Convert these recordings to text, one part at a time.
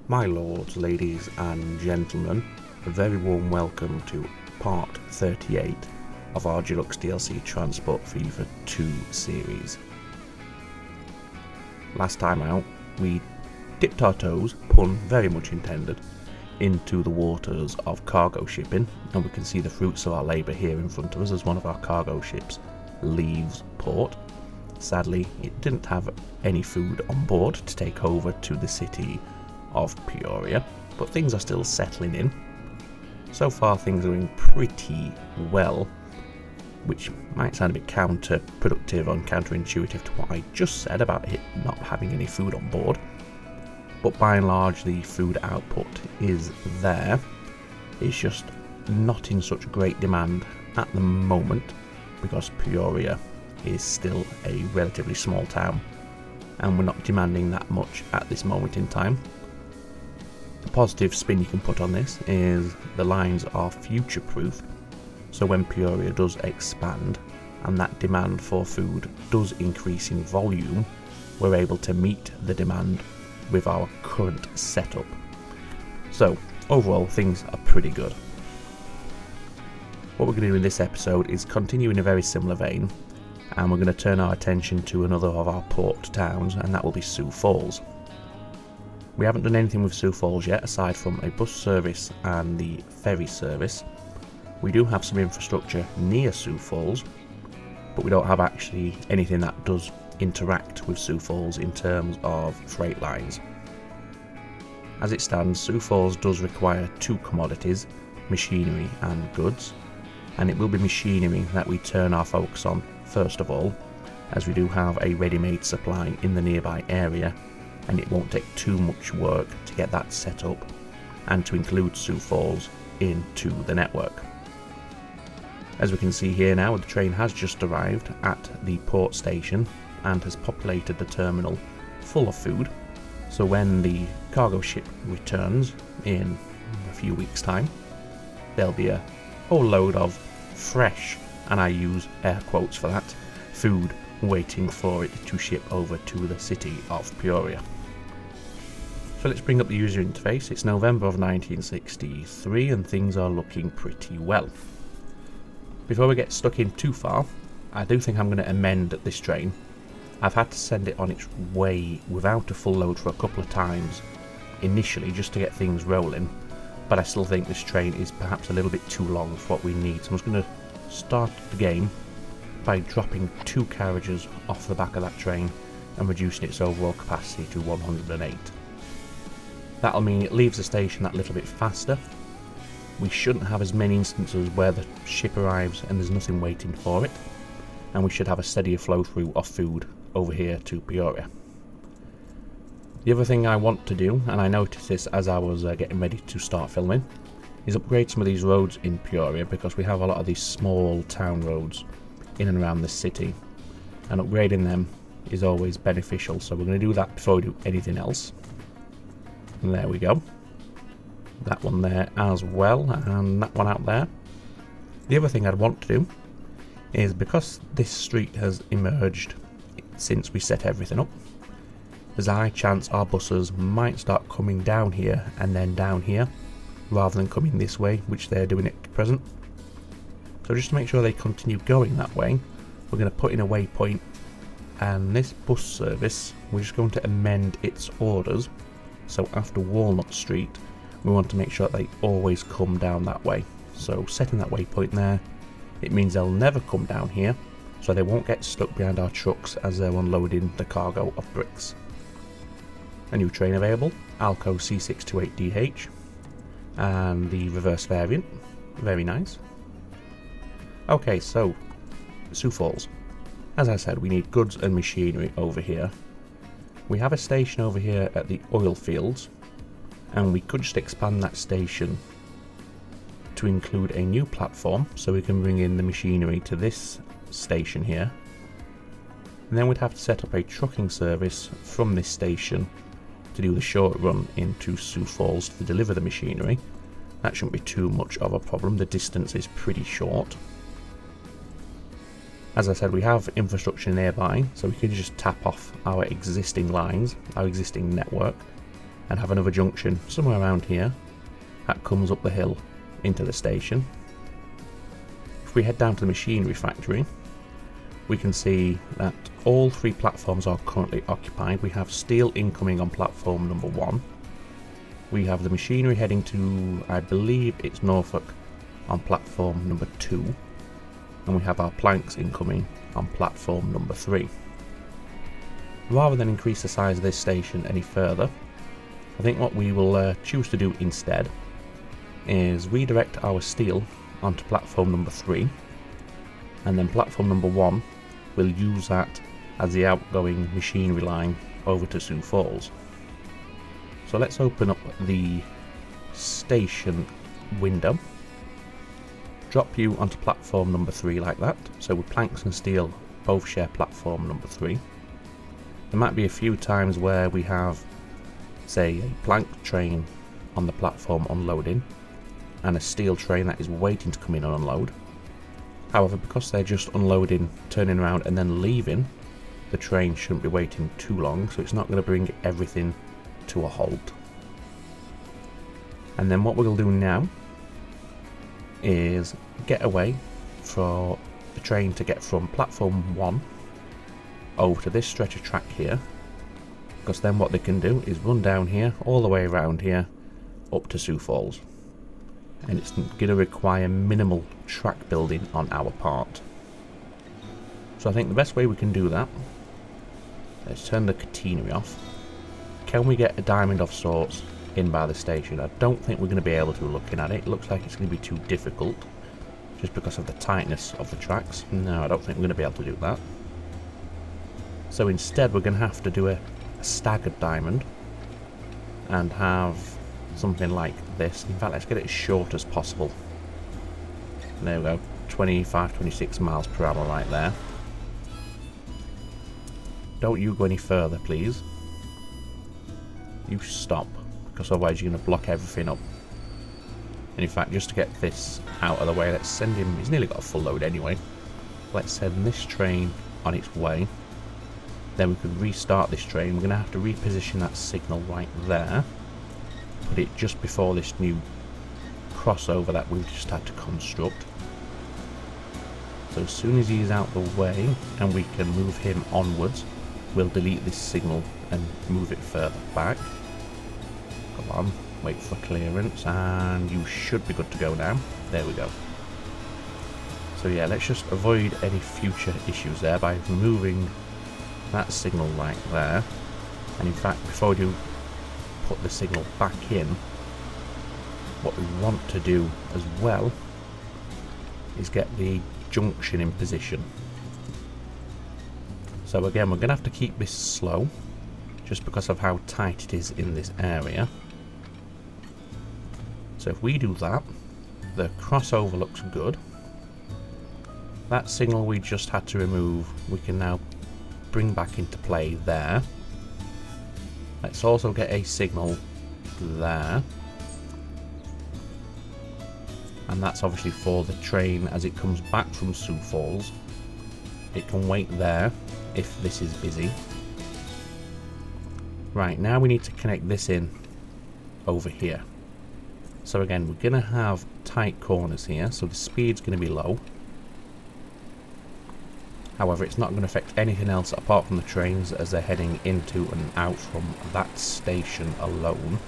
My lords, ladies and gentlemen, a very warm welcome to part 38 of our Deluxe DLC Transport Fever 2 series. Last time out, we dipped our toes, pun very much intended, into the waters of cargo shipping, and we can see the fruits of our labour here in front of us as one of our cargo ships leaves port. Sadly, it didn't have any food on board to take over to the city of Peoria, but things are still settling in. So far things are going pretty well, which might sound a bit counterproductive and counterintuitive to what I just said about it not having any food on board, but by and large the food output is there. It's just not in such great demand at the moment because Peoria is still a relatively small town and we're not demanding that much at this moment in time. The positive spin you can put on this is the lines are future-proof, so when Peoria does expand and that demand for food does increase in volume, we're able to meet the demand with our current setup. So overall things are pretty good. What we're going to do in this episode is continue in a very similar vein, and we're going to turn our attention to another of our port towns, and that will be Sioux Falls. We haven't done anything with Sioux Falls yet aside from a bus service and the ferry service. We do have some infrastructure near Sioux Falls, but we don't have actually anything that does interact with Sioux Falls in terms of freight lines. As it stands, Sioux Falls does require two commodities, machinery and goods, and it will be machinery that we turn our focus on first of all, as we do have a ready-made supply in the nearby area, and it won't take too much work to get that set up and to include Sioux Falls into the network. As we can see here now, the train has just arrived at the port station and has populated the terminal full of food, so when the cargo ship returns in a few weeks time, there'll be a whole load of fresh, and I use air quotes for that, food waiting for it to ship over to the city of Peoria. So let's bring up the user interface. It's November of 1963 and things are looking pretty well. Before we get stuck in too far, I do think I'm going to amend this train. I've had to send it on its way without a full load for a couple of times initially just to get things rolling, but I still think this train is perhaps a little bit too long for what we need, so I'm just going to start the game by dropping 2 carriages off the back of that train and reducing its overall capacity to 108. That'll mean it leaves the station that little bit faster. We shouldn't have as many instances where the ship arrives and there's nothing waiting for it, and we should have a steadier flow through of food over here to Peoria. The other thing I want to do, and I noticed this as I was getting ready to start filming, is upgrade some of these roads in Peoria, because we have a lot of these small town roads in and around the city, and upgrading them is always beneficial, so we're going to do that before we do anything else. And there we go. That one there as well, and that one out there. The other thing I'd want to do is, because this street has emerged since we set everything up, there's a high chance our buses might start coming down here and then down here, rather than coming this way, which they're doing at present. So just to make sure they continue going that way, we're going to put in a waypoint, and this bus service, we're just going to amend its orders, so after Walnut Street we want to make sure that they always come down that way. So setting that waypoint there, it means they'll never come down here, so they won't get stuck behind our trucks as they're unloading the cargo of bricks. A new train available, Alco C628DH, and the reverse variant, very nice. Okay, so Sioux Falls. As I said, we need goods and machinery over here. We have a station over here at the oil fields, and we could just expand that station to include a new platform so we can bring in the machinery to this station here. And then we'd have to set up a trucking service from this station to do the short run into Sioux Falls to deliver the machinery. That shouldn't be too much of a problem, the distance is pretty short. As I said, we have infrastructure nearby, so we can just tap off our existing lines, our existing network, and have another junction somewhere around here that comes up the hill into the station. If we head down to the machinery factory, we can see that all 3 platforms are currently occupied. We have steel incoming on platform number 1. We have the machinery heading to, I believe it's Norfolk, on platform number 2. And we have our planks incoming on platform number 3. Rather than increase the size of this station any further, I think what we will choose to do instead is redirect our steel onto platform number 3, and then platform number 1 will use that as the outgoing machinery line over to Sioux Falls. So let's open up the station window, drop you onto platform number 3 like that, so with planks and steel both share platform number 3. There might be a few times where we have, say, a plank train on the platform unloading and a steel train that is waiting to come in and unload. However, because they're just unloading, turning around and then leaving, the train shouldn't be waiting too long, so it's not going to bring everything to a halt. And then what we'll do now is get away for the train to get from platform 1 over to this stretch of track here, because then what they can do is run down here, all the way around here, up to Sioux Falls. And it's going to require minimal track building on our part. So I think the best way we can do that, let's turn the catenary off. Can we get a diamond of sorts in by the station? I don't think we're going to be able to, looking at it. It looks like it's going to be too difficult, just because of the tightness of the tracks. No, I don't think we're going to be able to do that. So instead we're going to have to do a staggered diamond and have something like this. In fact, let's get it as short as possible. There we go, 25-26 miles per hour right there. Don't you go any further, please. You stop, because otherwise you're going to block everything up. And in fact, just to get this out of the way, let's send him, he's nearly got a full load anyway. Let's send this train on its way. Then we could restart this train. We're going to have to reposition that signal right there. Put it just before this new crossover that we've just had to construct. So as soon as he's out the way and we can move him onwards, we'll delete this signal and move it further back. Come on, wait for clearance, and you should be good to go now. There we go. So yeah, let's just avoid any future issues there by removing that signal right there. And in fact, before we do put the signal back in, what we want to do as well is get the junction in position. So again, we're going to have to keep this slow just because of how tight it is in this area. So if we do that, the crossover looks good. That signal we just had to remove, we can now bring back into play there. Let's also get a signal there. And that's obviously for the train as it comes back from Sioux Falls. It can wait there if this is busy. Right, now we need to connect this in over here. So again, we're going to have tight corners here, so the speed's going to be low. However, it's not going to affect anything else apart from the trains as they're heading into and out from that station alone.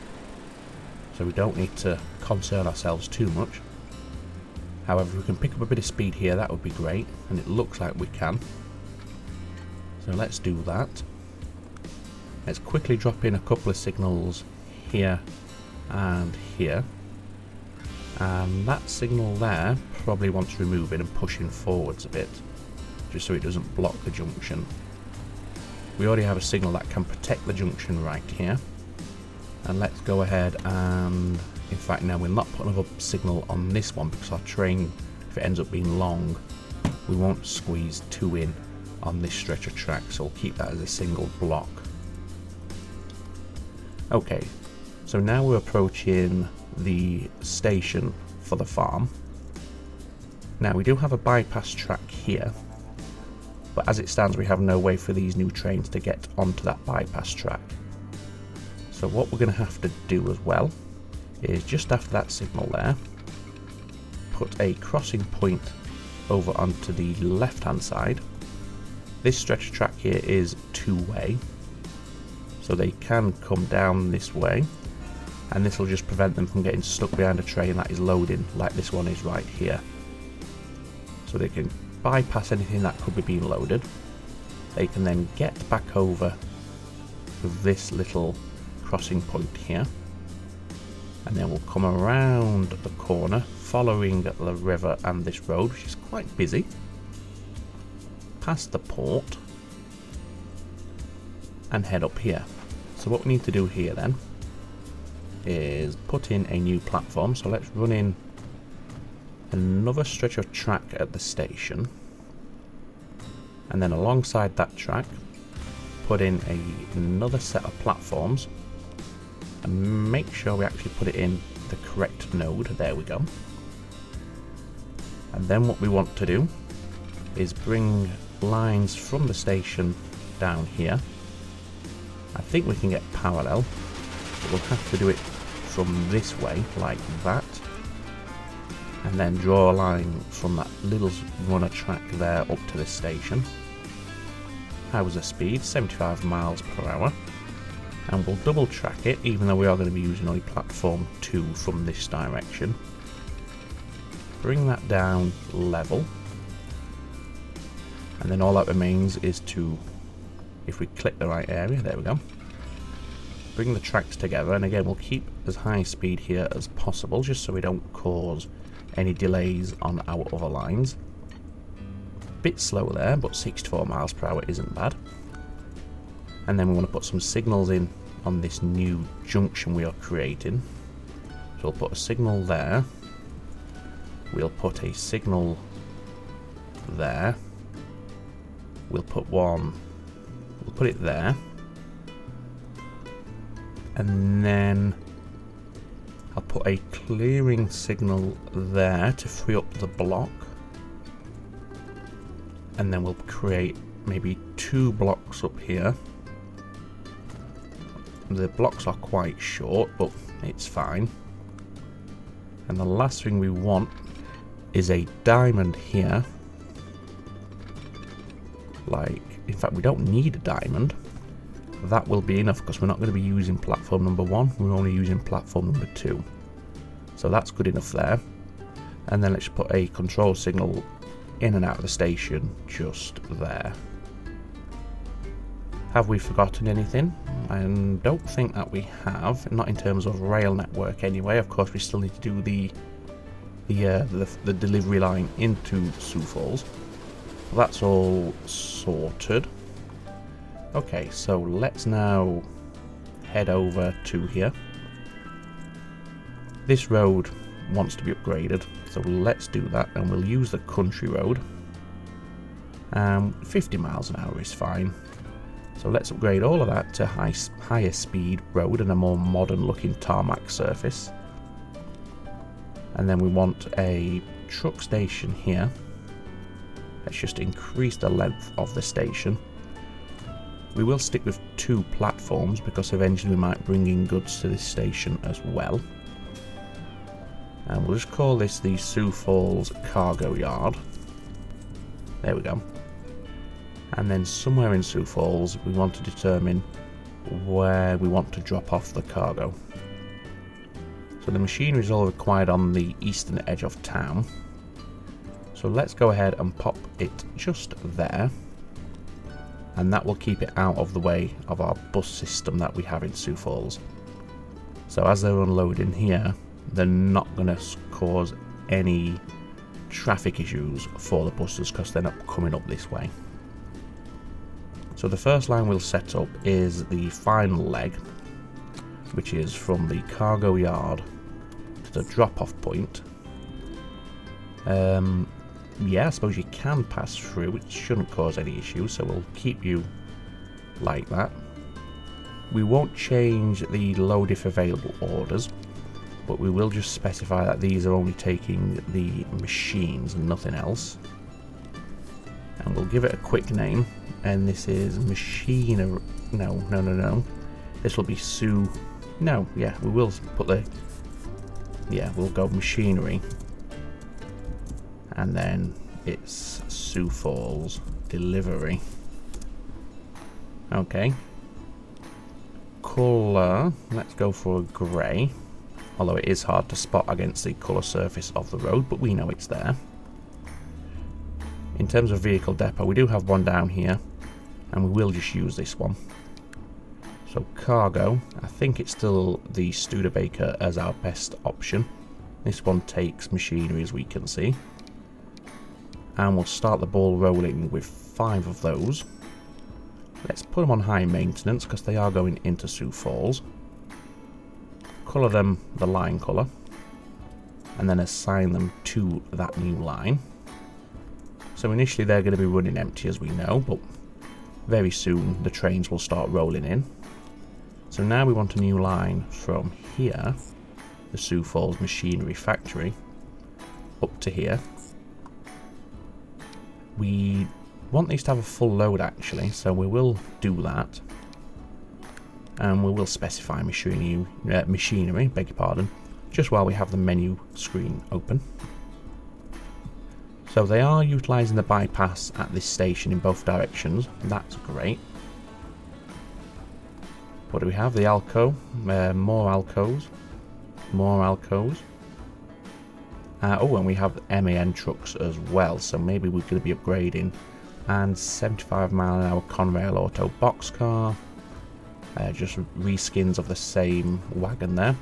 So we don't need to concern ourselves too much. However, if we can pick up a bit of speed here, that would be great, and it looks like we can. So let's do that. Let's quickly drop in a couple of signals here and here. And that signal there probably wants removing and pushing forwards a bit, just so it doesn't block the junction. We already have a signal that can protect the junction right here. And let's go ahead and, in fact, now we'll not put another signal on this one because our train, if it ends up being long, we won't squeeze two in on this stretch of track, so we'll keep that as a single block. Okay, so now we're approaching the station for the farm. Now we do have a bypass track here, but as it stands we have no way for these new trains to get onto that bypass track. So what we're going to have to do as well is just after that signal there, put a crossing point over onto the left hand side. This stretch track here is two-way, so they can come down this way, and this will just prevent them from getting stuck behind a train that is loading like this one is right here. So they can bypass anything that could be being loaded. They can then get back over to this little crossing point here, and then we'll come around the corner following the river and this road, which is quite busy, past the port, and head up here. So what we need to do here then is put in a new platform. So let's run in another stretch of track at the station, and then alongside that track put in another set of platforms, and make sure we actually put it in the correct node. There we go. And then what we want to do is bring lines from the station down here. I think we can get parallel, but we'll have to do it from this way like that, and then draw a line from that little runner track there up to the station. How's the speed? 75 miles per hour. And we'll double track it, even though we are going to be using only platform 2 from this direction. Bring that down level, and then all that remains is to, if we click the right area, there we go, bring the tracks together. And again, we'll keep as high speed here as possible, just so we don't cause any delays on our other lines. Bit slow there, but 64 miles per hour isn't bad. And then we want to put some signals in on this new junction we are creating. So we'll put a signal there, we'll put a signal there, we'll put one, we'll put it there, and then I'll put a clearing signal there to free up the block, and then we'll create maybe 2 blocks up here. The blocks are quite short, but it's fine. And the last thing we want is a diamond here. Like, in fact, we don't need a diamond. That will be enough because we're not going to be using platform number 1. We're only using platform number 2. So that's good enough there. And then let's put a control signal in and out of the station just there. Have we forgotten anything? I don't think that we have, not in terms of rail network anyway. Of course, we still need to do the delivery line into Sioux Falls. That's all sorted. Okay, so let's now head over to here. This road wants to be upgraded, so let's do that, and we'll use the country road. 50 miles an hour is fine. So let's upgrade all of that to higher speed road and a more modern looking tarmac surface. And then we want a truck station here. Let's just increase the length of the station. We will stick with 2 platforms because eventually we might bring in goods to this station as well. And we'll just call this the Sioux Falls Cargo Yard. There we go. And then somewhere in Sioux Falls we want to determine where we want to drop off the cargo. So the machinery is all required on the eastern edge of town. So let's go ahead and pop it just there. And that will keep it out of the way of our bus system that we have in Sioux Falls. So as they're unloading here, they're not going to cause any traffic issues for the buses because they're not coming up this way. So the first line we'll set up is the final leg, which is from the cargo yard to the drop-off point. Yeah, I suppose you can pass through, it shouldn't cause any issues, so we'll keep you like that. We won't change the load if available orders, but we will just specify that these are only taking the machines and nothing else. And we'll give it a quick name, and this is machine... No. This will be Sioux. No, yeah, we will put the... Yeah, we'll go machinery. And then it's Sioux Falls delivery. Okay. Colour, let's go for a grey. Although it is hard to spot against the colour surface of the road, but we know it's there. In terms of vehicle depot, we do have one down here, and we will just use this one. So cargo, I think it's still the Studebaker as our best option. This one takes machinery, as we can see. And we'll start the ball rolling with 5 of those. Let's put them on high maintenance because they are going into Sioux Falls. Colour them the line colour. And then assign them to that new line. So initially they're going to be running empty, as we know, but very soon the trains will start rolling in. So now we want a new line from here, the Sioux Falls Machinery Factory, up to here. We want these to have a full load actually, so we will do that. And we will specify machinery, beg your pardon, just while we have the menu screen open. So they are utilising the bypass at this station in both directions. That's great. What do we have? The Alco. More Alcos. More Alcos. Oh, and we have MAN trucks as well. So maybe we're going to be upgrading. And 75 mile an hour Conrail Auto boxcar. Just reskins of the same wagon there.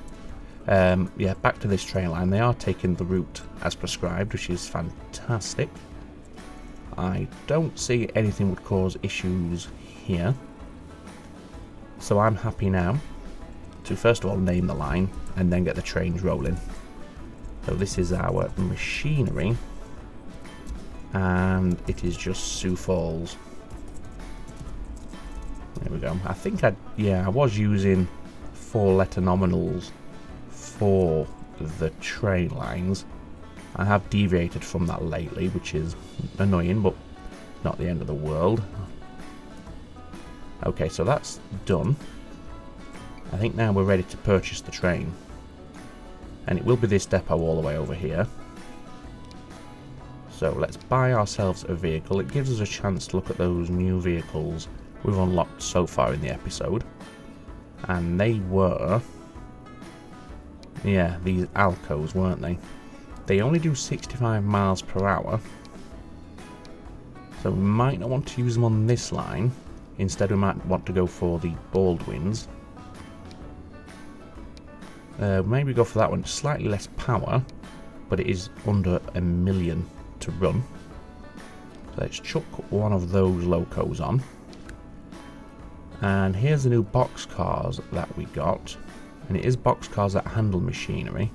Yeah, back to this train line. They are taking the route as prescribed, which is fantastic. I don't see anything would cause issues here. So I'm happy now to first of all name the line and then get the trains rolling. So this is our machinery. And it is just Sioux Falls. There we go. I think I was using 4-letter nominals for the train lines. I have deviated from that lately, which is annoying, but not the end of the world. Okay, so that's done. I think now we're ready to purchase the train. And it will be this depot all the way over here. So let's buy ourselves a vehicle. It gives us a chance to look at those new vehicles we've unlocked so far in the episode. And they were... yeah, these Alcos, weren't they? They only do 65 miles per hour. So we might not want to use them on this line. Instead we might want to go for the Baldwins. Maybe go for that one. Slightly less power, but it is under 1 million to run. So let's chuck one of those locos on. And here's the new boxcars that we got. And it is boxcars that handle machinery.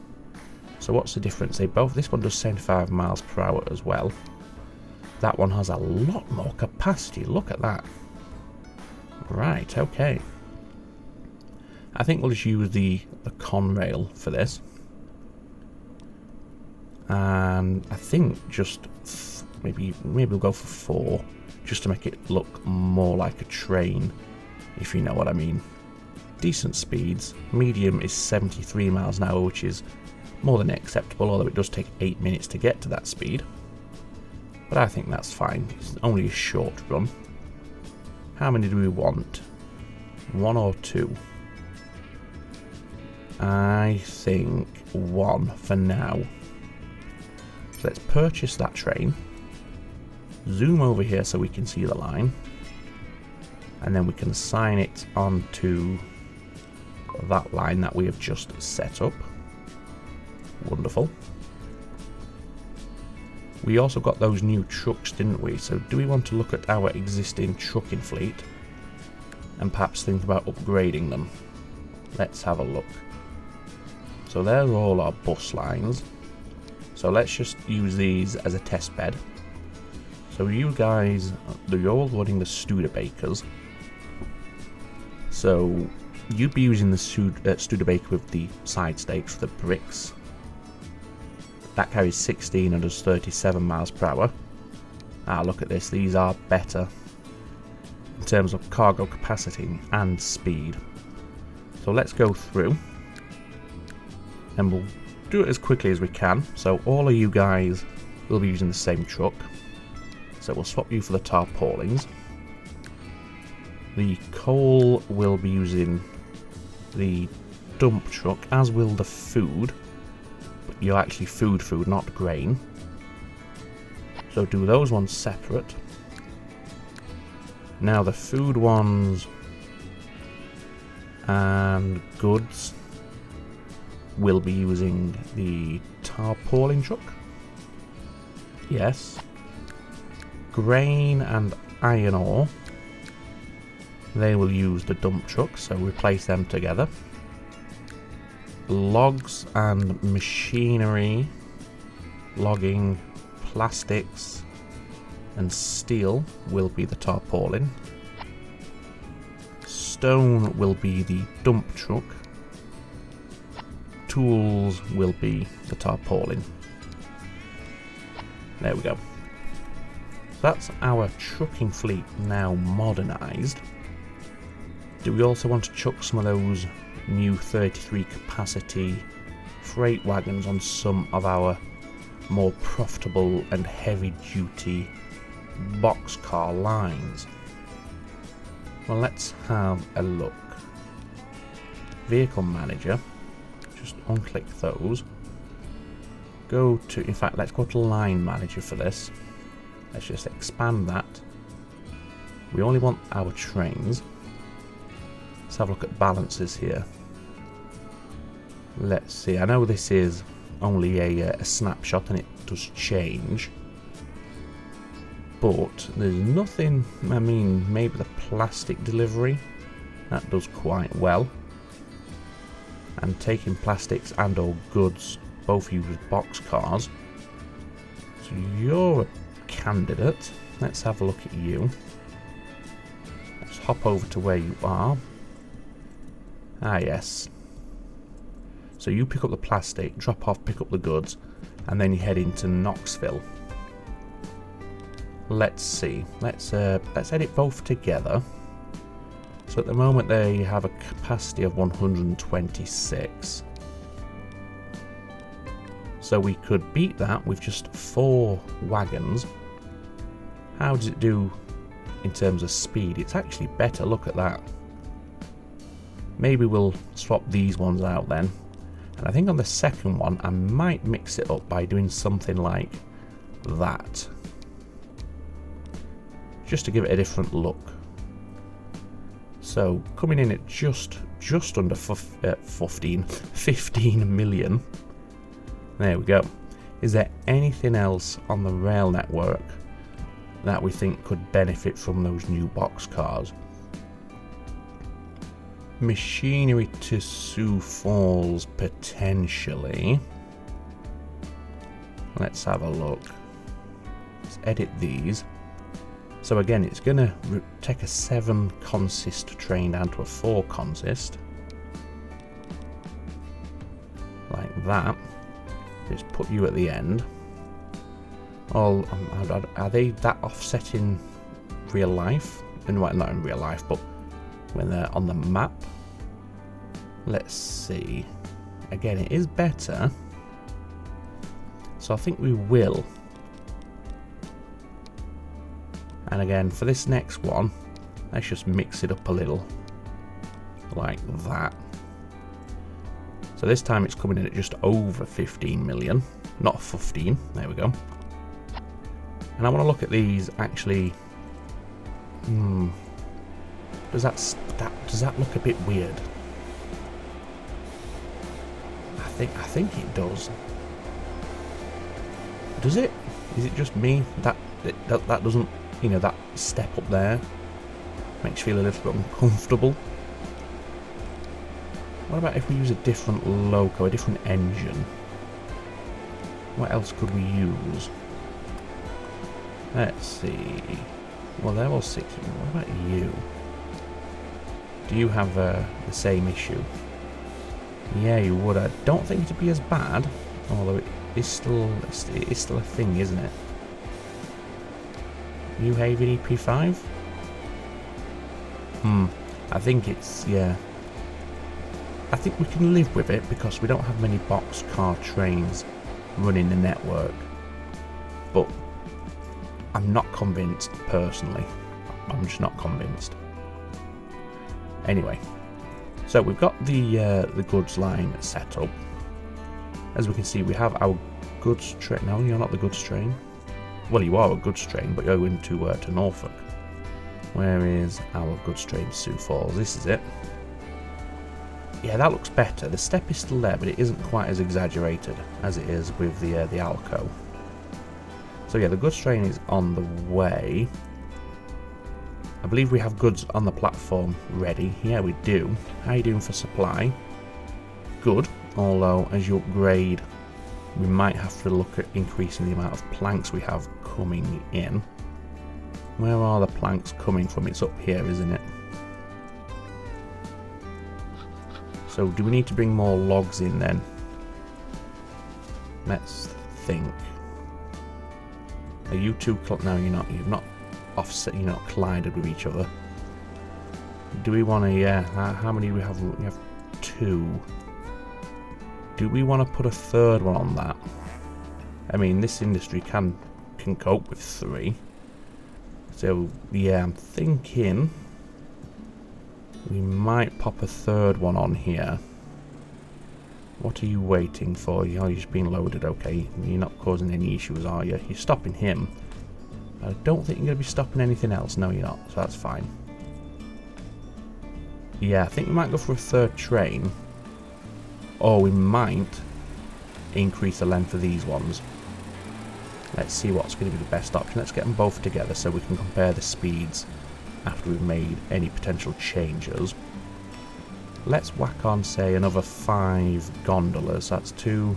So what's the difference? This one does 75 miles per hour as well. That one has a lot more capacity. Look at that. Right, okay. I think we'll just use the Conrail for this. And I think just maybe we'll go for 4, just to make it look more like a train, if you know what I mean. Decent speeds. Medium is 73 miles an hour, which is more than acceptable, although it does take 8 minutes to get to that speed. But I think that's fine. It's only a short run. How many do we want? 1 or 2? I think 1 for now. So let's purchase that train. Zoom over here so we can see the line. And then we can assign it onto that line that we have just set up. Wonderful. We also got those new trucks, didn't we? So do we want to look at our existing trucking fleet and perhaps think about upgrading them? Let's have a look. So they're all our bus lines. So let's just use these as a test bed. So you guys, you're all running the Studebakers. So you'd be using the Studebaker with the side stakes for the bricks. That carries 16 and does 37 miles per hour. Ah, look at this. These are better in terms of cargo capacity and speed. So let's go through and we'll do it as quickly as we can. So all of you guys will be using the same truck. So we'll swap you for the tarpaulins. The coal will be using the dump truck, as will the food. But you're actually food, not grain. So do those ones separate. Now the food ones and goods will be using the tarpaulin truck. Yes. Grain and iron ore, they will use the dump truck, so replace them together. Logs and machinery, logging, plastics and steel will be the tarpaulin. Stone will be the dump truck. Tools will be the tarpaulin. There we go. That's our trucking fleet now modernised. Do we also want to chuck some of those new 33 capacity freight wagons on some of our more profitable and heavy duty boxcar lines? Well, let's have a look. Vehicle manager, just unclick those. Go to, in fact, let's go to line manager for this. Let's just expand that. We only want our trains. Let's have a look at balances here. Let's see, I know this is only a snapshot and it does change. But there's nothing, I mean, maybe the plastic delivery, that does quite well. And taking plastics and or goods, both use boxcars. So you're a candidate. Let's have a look at you. Let's hop over to where you are. Ah, yes. So you pick up the plastic, drop off, pick up the goods, and then you head into Knoxville. Let's see. Let's edit both together. So at the moment they have a capacity of 126. So we could beat that with just 4 wagons. How does it do in terms of speed? It's actually better, look at that. Maybe we'll swap these ones out then. And I think on the second one I might mix it up by doing something like that. Just to give it a different look. So coming in at just under 15 million. There we go. Is there anything else on the rail network that we think could benefit from those new boxcars? Machinery to Sioux Falls, potentially. Let's have a look. Let's edit these. So again, it's going to take a 7 consist train down to a 4 consist. Like that. Just put you at the end. Oh, are they that offset in real life? And well, not in real life, but when they're on the map. Let's see. Again, it is better. So I think we will. And again, for this next one, let's just mix it up a little. Like that. So this time it's coming in at just over 15 million. Not 15. There we go. And I want to look at these actually. Does that look a bit weird? I think it does. Does it? Is it just me that doesn't, you know, that step up there makes you feel a little bit uncomfortable? What about if we use a different loco, a different engine? What else could we use? Let's see. Well, they're all 60. What about you? Do you have the same issue? Yeah, you would. I don't think it'd be as bad, although it is still a thing, isn't it? You having EP5? I think it's, yeah. I think we can live with it because we don't have many boxcar trains running the network. But I'm not convinced personally. I'm just not convinced. Anyway, so we've got the goods line set up. As we can see, we have our goods train. No, you're not the goods train. Well, you are a goods train, but you're going to Norfolk. Where is our goods train? Sioux Falls. This is it. Yeah, that looks better. The step is still there, but it isn't quite as exaggerated as it is with the Alco. So yeah, the goods train is on the way. I believe we have goods on the platform ready. Yeah, we do. How are you doing for supply? Good. Although, as you upgrade, we might have to look at increasing the amount of planks we have coming in. Where are the planks coming from? It's up here, isn't it? So, do we need to bring more logs in then? Let's think. Are you two? No, you're not. You've not offset. You're not collided with each other. Do we want to? Yeah. How many do we have? We have 2. Do we want to put a third one on that? I mean, this industry can cope with 3. So yeah, I'm thinking we might pop a third one on here. What are you waiting for? Oh, you're just being loaded. Okay, you're not causing any issues, are you? You're stopping him. I don't think you're going to be stopping anything else. No, you're not. So that's fine. Yeah, I think we might go for a third train. Or we might increase the length of these ones. Let's see what's going to be the best option. Let's get them both together so we can compare the speeds after we've made any potential changes. Let's whack on, say, another 5 gondolas. That's 2,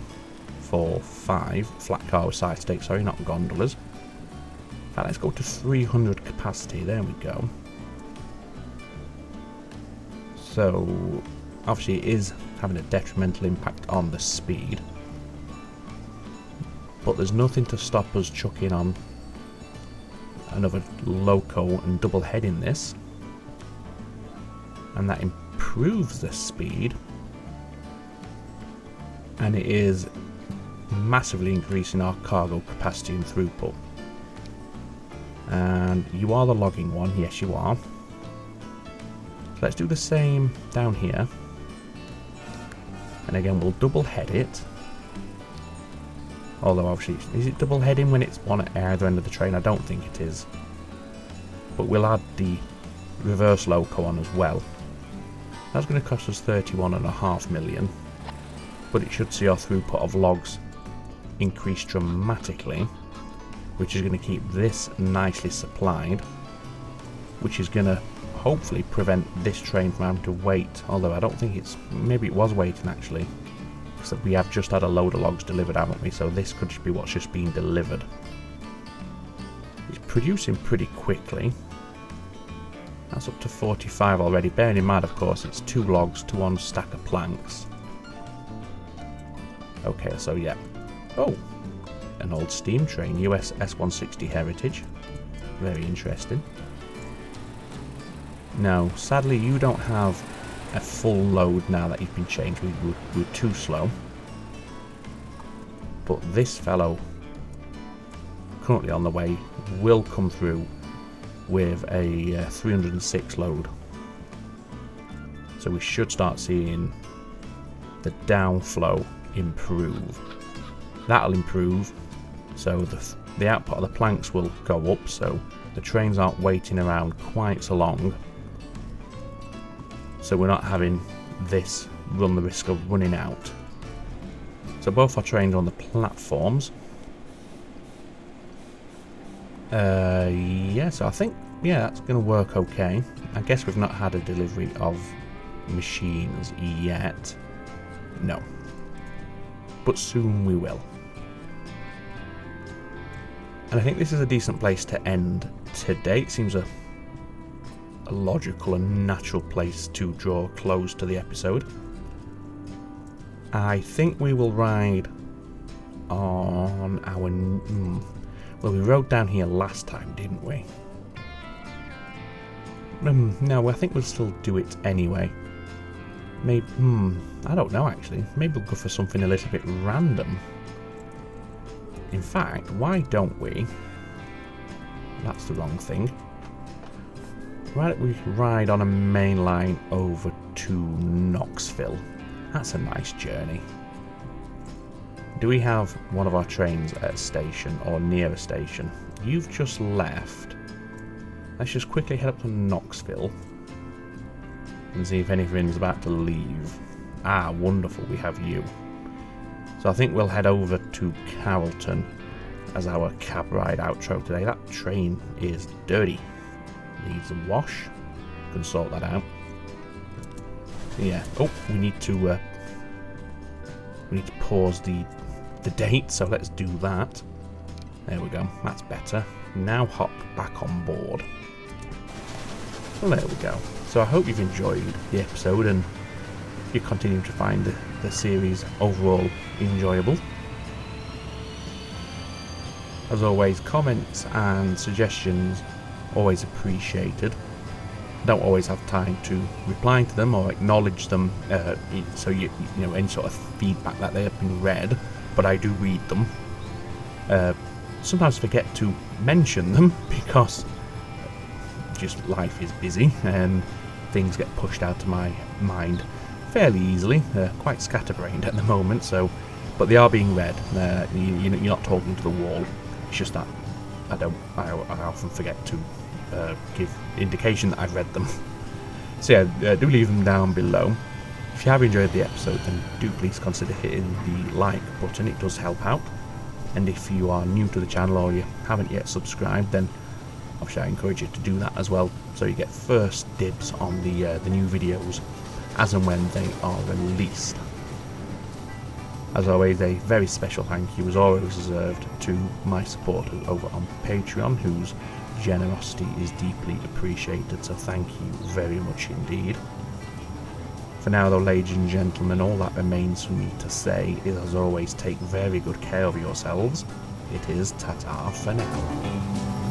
4, 5. Flat car with side stake, sorry, not gondolas. In fact, let's go to 300 capacity. There we go. So, obviously it is having a detrimental impact on the speed. But there's nothing to stop us chucking on another loco and double heading this. And that improves the speed. And it is massively increasing our cargo capacity and throughput. And you are the logging one, yes you are. So let's do the same down here. And again, we'll double head it. Although obviously, is it double heading when it's one at either end of the train? I don't think it is. But we'll add the reverse loco on as well. That's going to cost us 31.5 million. But it should see our throughput of logs increase dramatically. Which is going to keep this nicely supplied. Which is going to hopefully prevent this train from having to wait. Although I don't think it's... Maybe it was waiting actually. Because we have just had a load of logs delivered, haven't we? So this could just be what's just been delivered. It's producing pretty quickly. That's up to 45 already. Bearing in mind, of course, it's 2 logs to 1 stack of planks. Okay, so yeah. Oh! An old steam train. US S160 Heritage. Very interesting. No, sadly you don't have a full load now that you've been changed. We're too slow. But this fellow, currently on the way, will come through with a 306 load. So we should start seeing the downflow improve. That'll improve. So the output of the planks will go up, so the trains aren't waiting around quite so long. So we're not having this run the risk of running out. So both our trains are on the platforms. Yeah, so I think, yeah, that's going to work okay. I guess we've not had a delivery of machines yet. No. But soon we will. And I think this is a decent place to end today. It seems a logical and natural place to draw close to the episode. I think we will ride on our... well, we rode down here last time, didn't we? No, I think we'll still do it anyway. Maybe, I don't know actually. Maybe we'll go for something a little bit random. In fact, why don't we? That's the wrong thing. Why don't we ride on a main line over to Knoxville? That's a nice journey. Do we have one of our trains at a station or near a station? You've just left. Let's just quickly head up to Knoxville and see if anything's about to leave. Ah, wonderful, we have you. So I think we'll head over to Carrollton as our cab ride outro today. That train is dirty. Needs a wash. Can sort that out. Yeah. Oh, we need to pause the date, so let's do that. There we go. That's better. Now hop back on board. Well, there we go. So I hope you've enjoyed the episode and you continue to find the series overall enjoyable. As always, comments and suggestions always appreciated. I don't always have time to reply to them or acknowledge them, so you know, any sort of feedback that they have been read, but I do read them. Sometimes forget to mention them because just life is busy and things get pushed out of my mind fairly easily. Quite scatterbrained at the moment, so but they are being read. You're not talking to the wall. It's just that I often forget to give indication that I've read them. So yeah, do leave them down below. If you have enjoyed the episode, then do please consider hitting the like button. It does help out. And if you are new to the channel or you haven't yet subscribed, then obviously I encourage you to do that as well, so you get first dibs on the new videos as and when they are released. As always, a very special thank you is always reserved to my supporters over on Patreon, whose generosity is deeply appreciated, so thank you very much indeed. For now though, ladies and gentlemen, all that remains for me to say is, as always, take very good care of yourselves. It is ta-ta for now.